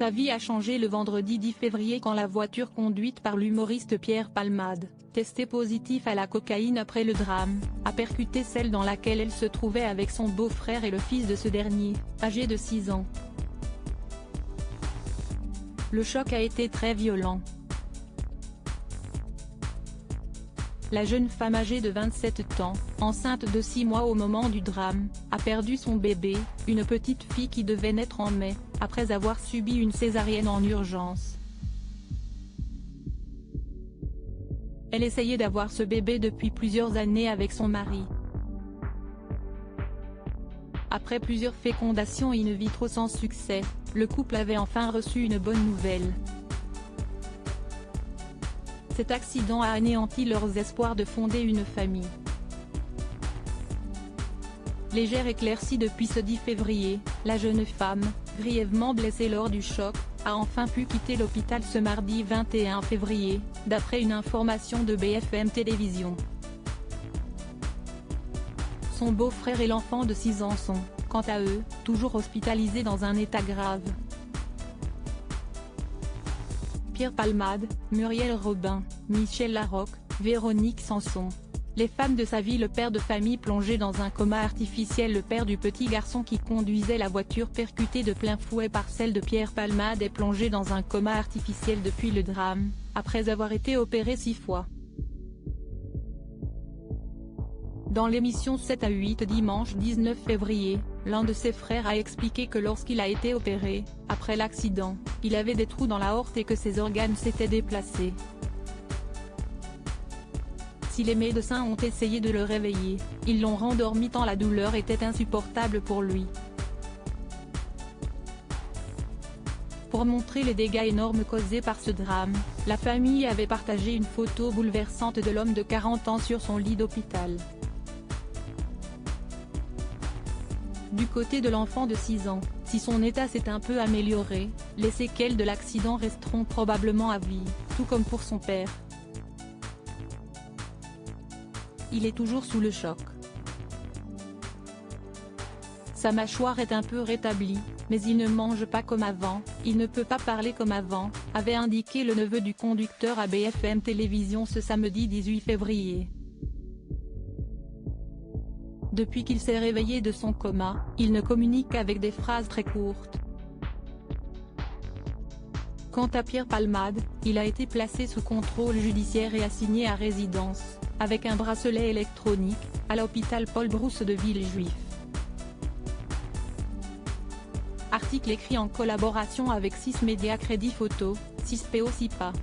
Sa vie a changé le vendredi 10 février quand la voiture conduite par l'humoriste Pierre Palmade, testée positive à la cocaïne après le drame, a percuté celle dans laquelle elle se trouvait avec son beau-frère et le fils de ce dernier, âgé de 6 ans. Le choc a été très violent. La jeune femme âgée de 27 ans, enceinte de 6 mois au moment du drame, a perdu son bébé, une petite fille qui devait naître en mai, après avoir subi une césarienne en urgence. Elle essayait d'avoir ce bébé depuis plusieurs années avec son mari. Après plusieurs fécondations in vitro sans succès, le couple avait enfin reçu une bonne nouvelle. Cet accident a anéanti leurs espoirs de fonder une famille. Légère éclaircie depuis ce 10 février, la jeune femme, grièvement blessée lors du choc, a enfin pu quitter l'hôpital ce mardi 21 février, d'après une information de BFM Télévision. Son beau-frère et l'enfant de 6 ans sont, quant à eux, toujours hospitalisés dans un état grave. Pierre Palmade, Muriel Robin, Michel Larocque, Véronique Sanson. Les femmes de sa vie. Le père de famille plongé dans un coma artificiel. Le père du petit garçon qui conduisait la voiture percutée de plein fouet par celle de Pierre Palmade est plongé dans un coma artificiel depuis le drame, après avoir été opéré 6 fois. Dans l'émission 7 à 8 dimanche 19 février, l'un de ses frères a expliqué que lorsqu'il a été opéré, après l'accident, il avait des trous dans l'aorte et que ses organes s'étaient déplacés. Si les médecins ont essayé de le réveiller, ils l'ont rendormi tant la douleur était insupportable pour lui. Pour montrer les dégâts énormes causés par ce drame, la famille avait partagé une photo bouleversante de l'homme de 40 ans sur son lit d'hôpital. Du côté de l'enfant de 6 ans, si son état s'est un peu amélioré, les séquelles de l'accident resteront probablement à vie, tout comme pour son père. Il est toujours sous le choc. Sa mâchoire est un peu rétablie, mais il ne mange pas comme avant, il ne peut pas parler comme avant, avait indiqué le neveu du conducteur à BFM Télévision ce samedi 18 février. Depuis qu'il s'est réveillé de son coma, il ne communique qu'avec des phrases très courtes. Quant à Pierre Palmade, il a été placé sous contrôle judiciaire et assigné à résidence, avec un bracelet électronique, à l'hôpital Paul Brousse de Villejuif. Article écrit en collaboration avec 6 médias Crédit Photo, 6PO SIPA.